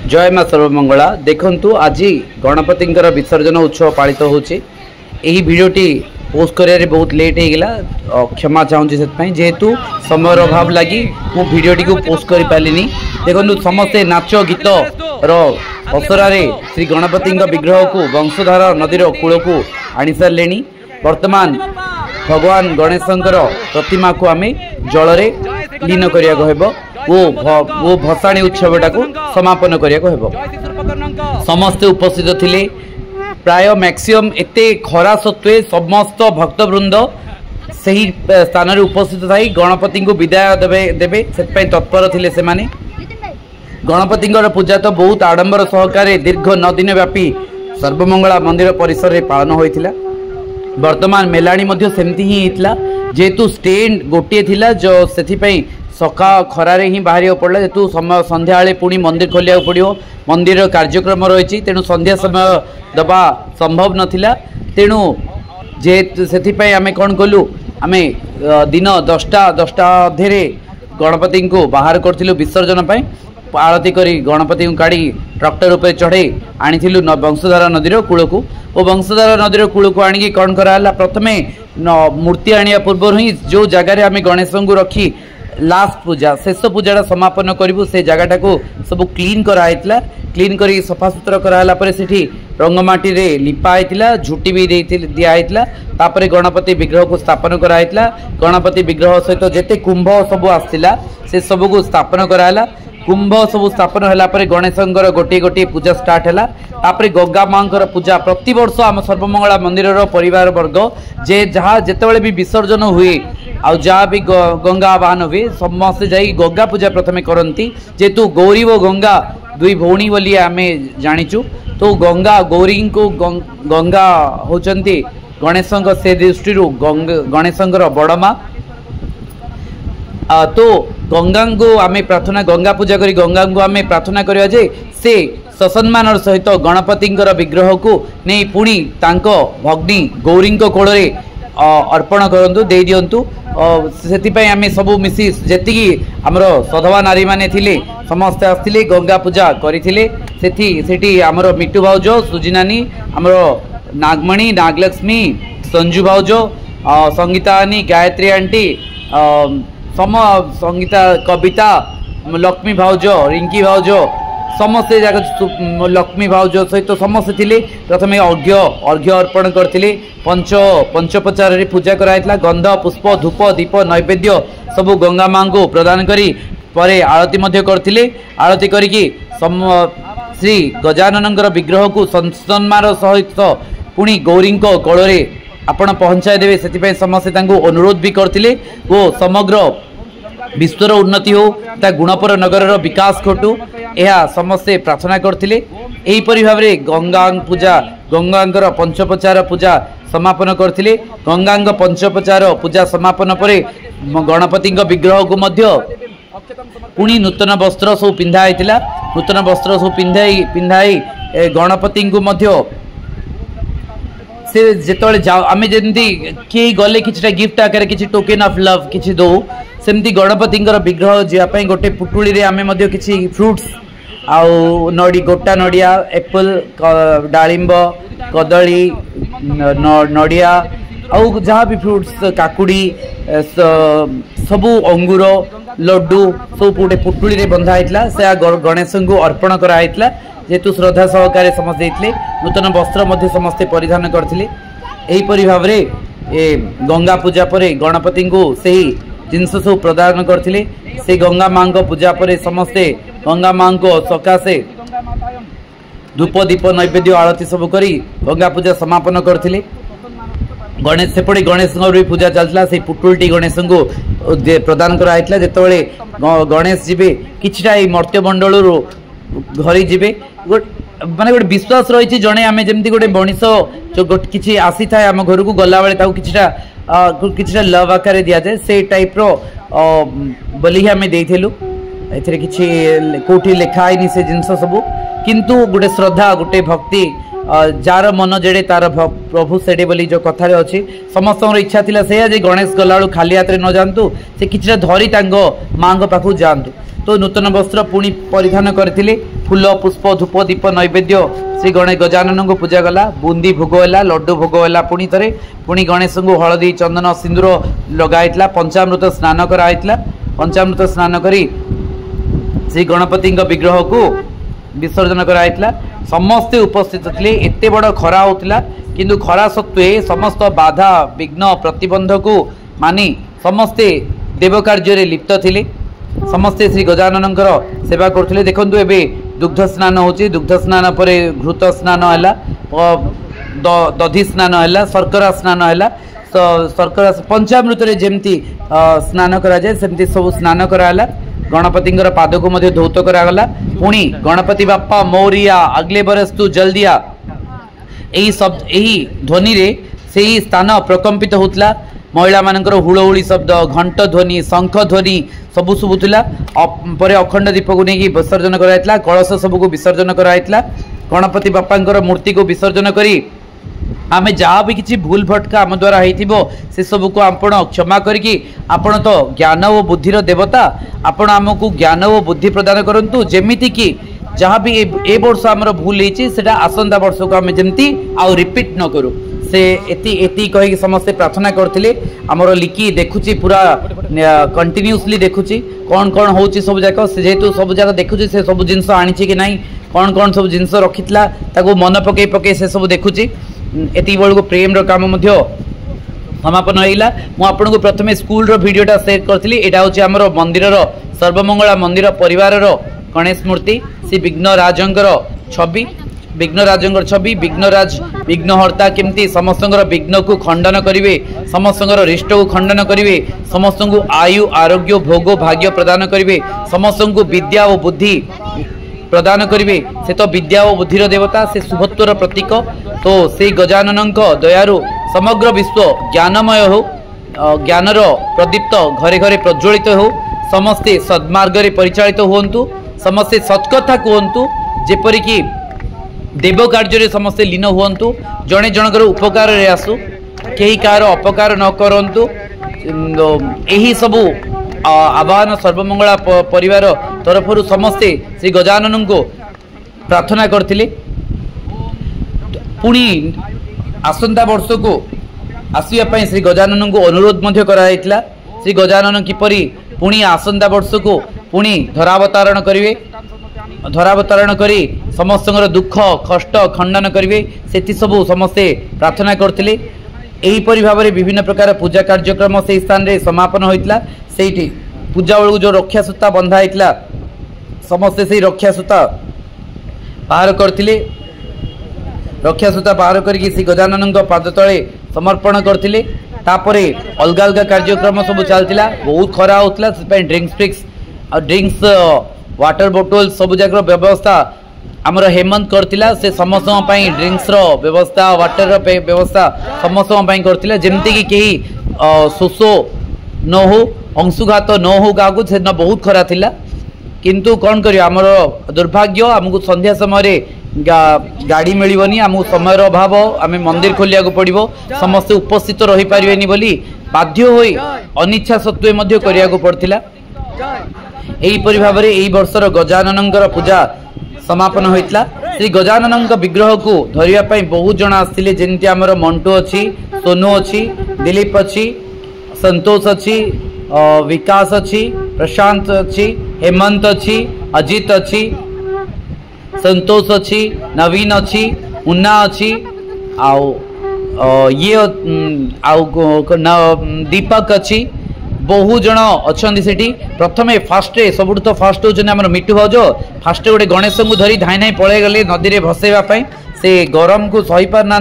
जय माँ सर्वमंगला। देखंतु आज गणपति विसर्जन उत्सव पालित होची। एही भिडियोटी पोस्ट करिया बहुत लेट हो गला, क्षमा चाहूँगी से जेहेतु समय अभाव लगी मो भिडियोटी को पोस्ट कर पारिनी। देखो समस्ते नाच गीत असरा श्री गणपति विग्रह को वंशधार नदीर कूल को आनी सारे। वर्तमान भगवान गणेशंकर प्रतिमा को आम जल लीन करिया वो भसाणी उत्सवटा को समापन करिया। समस्ते उपस्थित थिले, प्राय मैक्सिमम एते खरा सत्वे समस्त भक्तवृंद सही स्थान रे उपस्थित थाई गणपति को विदाय देवे से तत्पर थिले। से माने गणपति पूजा तो बहुत आडंबर सहकारे दीर्घ 9 दिन व्यापी सर्वमंगला मंदिर परिसर में पालन होइथिला। वर्तमान मेलाणी मध्य सेमती ही हितला, जेतु स्टैंड गोटे थिला जो सेथिपई सका खरारे ही बाहर पड़ा। जेतु समय संध्या पुणी मंदिर खोलिया पड़ो, मंदिर कार्यक्रम रही, तेणु संध्या समय दबा संभव नथिला। तेणु जे से आम कौन कलु, आम दिन 10टा अधे गणपति को बाहर करूँ विसर्जन आरती करी गणपति को काढ़ी ट्रक्टर उपर चढ़े आनी वंशधारा नदीर कूल को। वो वंशधारा नदीर कूल को आणिकी कौन कराला, प्रथमे मूर्ति आनिया पूर्व ही जो जगार आम गणेश को रखी लास्ट पूजा शेष पूजा समापन करूँ से जगटा को सब क्लीन कराइला। क्लीन कर सफा सुतरा कराला परे सेठी रंगमाटी रे लिपाइला, झुटी भी दिखाइला। तापरे गणपति विग्रह को स्थापन कराइला। गणपति विग्रह सहित जेते कुंभ सब आसला से सब को स्थापन कराला। कुंभ सब स्थापन होला परे गणेशंकर गोटे गोटे पूजा स्टार्ट हैला। तापरे गंगा मांकर पूजा प्रति वर्ष आम सर्वमंगला मंदिर परिवार वर्ग जे जहाँ जेतेबेले भी विसर्जन हुए आ जहाँ भी गंगा आवाहन हुए समस्ते जाई गंगा पूजा प्रथमे करती। जेतु गौरी व गंगा दुई भौणी बोली आम जानीचु, तो गंगा गौरी को गंगा होचंती गणेशंक से दृष्टि गणेशंकर बड़मा। तो गंगा को आम प्रार्थना गंगा पूजा करी गंगा को आम प्रार्थना करिया जे से ससम्मान सहित गणपति विग्रह को नहीं पुणी तांको भग्नी गौरी कोल अर्पण करंतु दे दियंतु। से आम सब मिसी जी आमर सधवा नारी माने थिले समस्ते आसते गंगा पूजा करथिले। सेठी आमर मिट्टू भाउज, सुजिनानी, आमर नागमणि, नागलक्ष्मी, संजू भाउज, संगीता आनी, गायत्री आंटी, संगीता, कविता, लक्ष्मी भाउज, रिंकी भाउज समस्ते जाक लक्ष्मी भाउज सहित समस्ते थिले। प्रथम अर्घ्य अर्पण करथिले। पंचोपचार पूजा कराइतला। गंध, पुष्प, धूप, दीप, नैवेद्य सब गंगा मां को प्रदान करी परे आरती मध्य करथिले। आरती करिकी श्री गजानन विग्रह को सम्मान सहित पुणी गौरी कोल आपण पहुंचाई देवे से समस्ते अनुरोध भी करथिले। वो समग्र विश्वर उन्नति हो, गुणपर नगर विकास घटू यह समस्ते प्रार्थना करथिले। एहीपरि भाव में गंगा पूजा गंगा पंचोपचार पूजा समापन करथिले। गंगा पंचोपचार पूजा समापन परे गणपति विग्रह को मध्य पुणी नूतन वस्त्र सब पिंधाई। नूतन वस्त्र सब पिंधाई गणपति को मध्य से जेतले जाओ आम जमी किए गले कि गिफ्ट आकार कि टोकेन ऑफ लव कि दो सेमती गणपति विग्रह जावाई गोटे पुटुली रे आमे मध्य किछि फ्रूट्स आउ नड़ी गोटा नड़िया, एप्पल, डालिंब, कदली, नड़िया आउ जहाँ भी फ्रूट्स काकुड़ी सबू अंगूर, लड्डू सब गोटे पुटुली रे बंधा होता से गणेश को अर्पण कराइला। जेतु श्रद्धा सहकारे समस्त देते। नूतन वस्त्र मध्य समस्ते परिधान करथिले। एहीपरि भाव में गंगा पूजा परे गणपति को सही जिनस सब प्रदान करथिले। से गंगा मां को पूजा परे समस्ते गंगा मां को सकाशे धूप, दीप, नैवेद्य, आरती सब करी गंगा पूजा समापन करथिले। गणेश सेपटे गणेश भी पूजा चलता। से पुटुलटी गणेश को प्रदान कराइला। जेतेबेले गणेश जीवे किछटा मर्त्यमंडल घरी जीवे माने गोटे विश्वास रही जड़े आम जमी गोटे मनीष जो किसी आसी था आम घर को गला बेले किछटा लव आकार दि जाए से टाइप रो बोली आम देलु। ए कौटी लिखाई से जिनस सब किंतु गोटे श्रद्धा गोटे भक्ति जार मन जेड़े तार प्रभु सेडे बोली जो कथार अच्छी समस्त इच्छा थिला से गणेश गला खाली हाथ न जातु से कि धरी माँ पाखु जातु तो नूतन वस्त्र पुणी परिधान करथिले फूल पुष्प धूप दीप नैवेद्य श्री गणेश गजानन को पूजा गला बुंदी भोग है लड्डू भोग है पुणी थे पुणी गणेश को हलदी चंदन सिंदूर लगाइला पंचामृत स्नान कराइला पंचामृत स्नान करी श्री गणपति विग्रह को विसर्जन कराइला समस्ते उपस्थित थे एते बड़ खरा होता किंतु खरा सत्वे समस्त बाधा विघ्न प्रतिबंध को मानी समस्ते देव कार्य लिप्त थे समस्ते श्री गजानन सेवा करते देखु एबे दुग्ध स्नान होची दुग्ध स्नान पर घृत स्नान है दधि स्नान है शर्करा स्नान है शर्करा पंचामृत जमती स्नान करा जाए सेमती सब स्नान कराला गणपति पाद को मध्य धौत करागला पुणी गणपति बापा मोरिया अगले बरस तू जल्दिया यही शब्द यही ध्वनि रे से ही स्थान प्रकंपित होता महिला मानकर हुड़हुड़ी शब्द घंट ध्वनि शंख ध्वनि सबू शुभुला पर अखंड दीप को लेकिन विसर्जन कराइला कलश सबको विसर्जन कराइला गणपति बापा मूर्ति को विसर्जन करी आमे जहाँ भी किसी भूल भटका आम द्वारा हो से सब को आपण क्षमा करके आपण तो ज्ञान और बुद्धिर देवता आपण आमको ज्ञान और बुद्धि प्रदान करंतु जेमिति कि जहाँ भी ए वर्ष आमर भूल होता आसंता वर्ष को आम जमती आउ रिपीट न करूँ से एति कही समस्ते प्रार्थना करते आमर लिखि देखुची पूरा कंटिन्यूसली देखुची कौन कौन हो सब जाक जेहेतु सब जाक देखुची से सब जिनस आनी कि नहीं कौन कौन सब जिनस रखिता मन पकई पकई से सब देखुची एति बड़ प्रेम काम समापन होगा मुझे प्रथम स्कूल भिडियोटा शेयर करी यहाँ हूँ आम मंदिर सर्वमंगला मंदिर परिवार गणेश मूर्ति श्री विघ्नराजंकर छवि विघ्नराजंकर छवि विघ्नराज विघ्नहर्ता केमती समस्त विघ्न को खंडन करेंगे समस्त रिष्ट को खंडन करेंगे समस्त को आयु आरोग्य भोग भाग्य प्रदान करेंगे समस्त को विद्या और बुद्धि प्रदान करेंगे से तो विद्या और बुद्धिर देवता से शुभत्वर प्रतीक तो से गजानन दयारु समग्र विश्व ज्ञानमय हो ज्ञानर प्रदीप्त घरे घरे प्रज्वलित हो समस्ते सद्मार्ग परिचालित हुंतु समस्ते सत्कथा कहतु जेपरिकी देव कार्य समस्ते लीन हुंतु जड़े जनकर उपकार आसु कहीं कार अपकार न करंतु यही सबू आह्वान सर्वमंगला परिवार तरफ समस्ते श्री गजानन को प्रार्थना करथिले पुणी आसंता वर्ष को आसवा श्री गजानन को अनुरोध मध्य कराइतला श्री गजानन किपरि पुणी आसंता वर्ष को पुणी धरावतारण करेंगे धरावतारण करी समस्त दुख कष्ट खंडन करेंगे से सबू समस्ते प्रार्थना करथिले एहीपरि भाव में विभिन्न प्रकार पूजा कार्यक्रम से स्थान रे समापन होइतला सेठी पूजा बेलू जो रक्षा सूता बंधा होता समस्ते से रक्षा सूता बाहर करथिले रक्षा सूता बाहर करके श्री गजानन पाद तले समर्पण करथिले तापरे अलग अलग कार्यक्रम सब चलता बहुत खरा होता ड्रिंक्स वाटर बोतल सब जाकर व्यवस्था आमर हेमंत करथिला से समस्त ड्रिंक्स व्यवस्था वाटर व्यवस्था समस्त करथिला जेमती कि कहीं शोष न हो अंशुघात न हो क्या से बहुत खरा थिला किंतु कौन कर आमर दुर्भाग्य आमको संध्या समय गाड़ी मिलनी आमको समय अभाव आम मंदिर खोलिया पड़ो समस्ते उपस्थित रही पारे बोली बाध्य होई अनिच्छा सत्वे करिया पड़ता यहीपरि भाव में यही वर्षर गजानन पूजा समापन होता श्री गजानन विग्रह को धरने बहुत जन आसते जमी आमर मंटू अच्छी सोनू अच्छी दिलीप अच्छी संतोष अच्छी विकास अच्छी प्रशांत अच्छी हेमंत अच्छी अजित अच्छी संतोष अच्छी नवीन अच्छी मुन्ना अच्छी आउ ये दीपक अच्छी बहु जन अच्छा से प्रथम फास्ट सब तो फास्ट होमर मिठू भाज फास्ट गोटे गणेश को धरी धाई धाई पलि गले नदी में भसैवाई से गरम को सही पार ना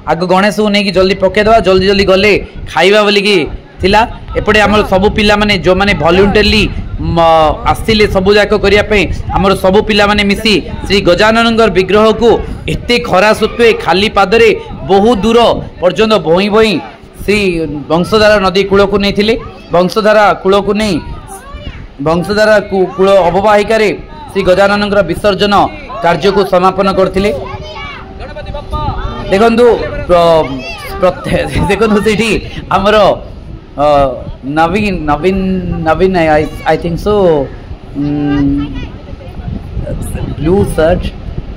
आग गणेश को लेकिन जल्दी पकईदे जल्दी जल्दी गले खाइबा बोलिकी थिला एपटे आमर सबू पिला माने जो माने वॉलंटियरली आसथिले सबू जाक करने आमर सबू पिला माने मिसी श्री गजानन विग्रह को एते खरा सत्वे खाली पादरे बहुत दूर पर्यंत भई भई श्री वंशधारा नदी कूल को नहीं वंशधारा कूल को नहीं वंशधारा कूल अववाहिका श्री गजानन विसर्जन कार्य को समापन करथिले देखंतु देखंतु सेठी हमर Naveen Naveen Naveen I think so blue shirt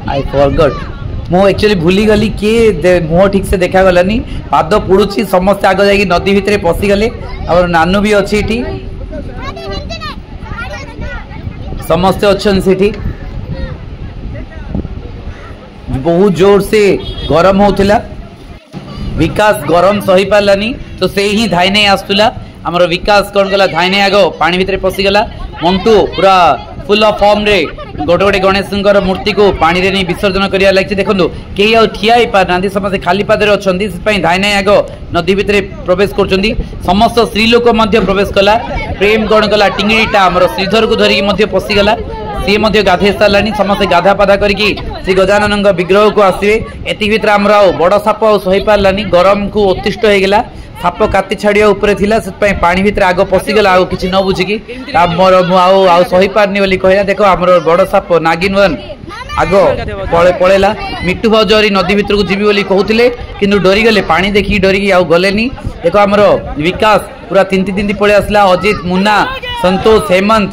I forgot मु एक्चुअली भूली गली किए मुह ठीक से देखा गलानी पाद पुड़ुची समस्त आग जाकि नदी भितर पशि गले और नानू भी अच्छी एठी समस्ते अच्छन सेठी बहुत जोर से गरम होतिला विकास गरम सही पारलानी तो से ही धाई नहीं आसुला आमर विकास कौन कला धाई नहीं आगो पानी भितर पशिगला मंटू पूरा फुल ऑफ फॉर्म रे गोटे गोटे गणेश मूर्ति को पानी रे नहीं विसर्जन करिया लगी देखो कई आ ठिया ही पार ना समस्त खाली पादरे अच्छा धाई नहीं आग नदी भितर प्रवेश कर समस्त स्त्री लोक प्रवेश कला प्रेम कौन कला टिंगड़ीटा आमर श्रीधर को धरिकी पशिगला सी गाधे सारा समस्त गाधा पाधा करके श्री गजानन विग्रह को आसवे एति भितर आमर बड़ साप सही पारानी गरम को अतिष्ट हो गला साप काति छाड़िया ऊपर थिला से पानी भितर आग पशिगला आ किसी न बुझिकी मोर सही पारनी बोली कहला देखो आमर बड़ साप नागिन वन आग पड़ेला मिट्टू भाउजरी नदी भितर को जीवी बोली कहते किंतु डरीगले पानी देखिए डरिकी आउ गलेनी देखो आमर विकास पूरा तिंती तिंती पड़े आसला अजित मुन्ना संतोष हेमंत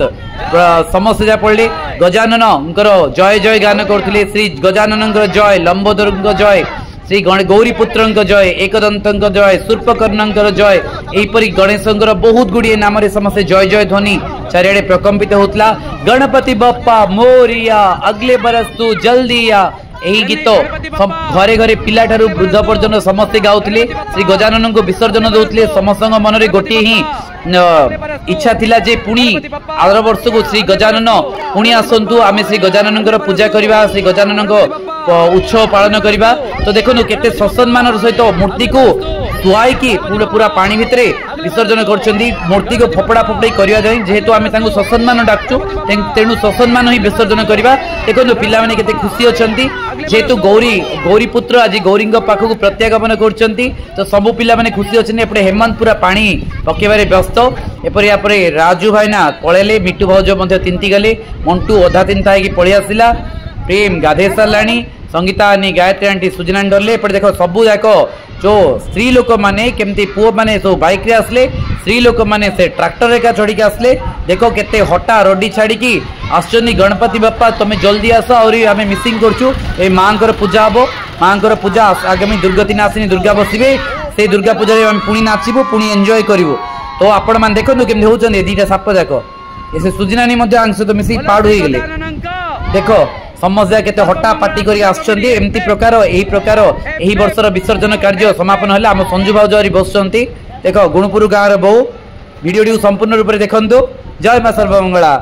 समस्त जा पड़े गजानन जय जय गान करते श्री गजानन जय लंबोदर जय श्री गौरीपुत्र जय एकदंत जय सूर्पकर्ण जय यहीपरि गणेश बहुत गुड़िए नाम समस्त जय जय ध्वनि चारिड़े प्रकंपित होता गणपति बप्पा मोरिया अगले बरस तू जल्दी आ यही गीत घरे घरे पिला ठारू वृद्ध पर्यटन समस्ते गाउथिले श्री गजानन को विसर्जन दौले समस्त मन में गोटे ही इच्छा थिला जे पुणी आर वर्ष को श्री गजानन पुणी आसतु आम श्री गजानन पूजा करवा श्री गजानन उत्सव पालन करवा तो देखो केते सम्मान सहित मूर्ति को सुहाई की पूरा पानी भितर विसर्जन कर मूर्ति को फोपड़ा फोपड़ी करवा जेहेतु आम ससम्मान डाकचु तेणु ससम्मान ही विसर्जन करवा देखो पिला माने केते खुशी अछंती जेहेतु गौरी पुत्र आज गौरी पाखक प्रत्यागमन कर तो सबू पिला माने खुशी अच्छे एपटे हेमंत पूरा पानी पकेबारे व्यस्त एपरी राजू भाईना पलैले मिट्टू भाउज तिंती गले मंटू अधा तिंता पलि आसला प्रेम गाधे साराणी संगीता आनी गायत्री आंटी सुजना डरले एपटे देख सबू जाक जो स्त्री लोक मैंने केमती पुओ मैंने सब बाइक रे आसले स्त्री लोक मैंने से ट्रैक्टर रे चढ़ी आसले देखो केते हटा रडी छाड़ी आसुनी गणपति बापा तुम्हें जल्दी आस और आम मिसिंग करछु ए माँ पूजा हम माँ पूजा आगामी दुर्गति नाशिनी दुर्गा बसवे से दुर्गा पूजा आम पुणी नाचबू पुणी एंजॉय करूँ तो आपण मैंने देखो केमती होचंदी दीटा साप जाक से सुजनानी आंश तो मिसी पाड़ हो गले देखो समस्या केते हटा पार्टी करी आछंती एमती प्रकार एही प्रकार एही वर्षर विसर्जन कार्य समापन हला हम संजू भाउजरी बसचंती देखो गुणपुर गाँव रे बहु वीडियो संपूर्ण रूप से देखंतु जय मां सर्वमंगला।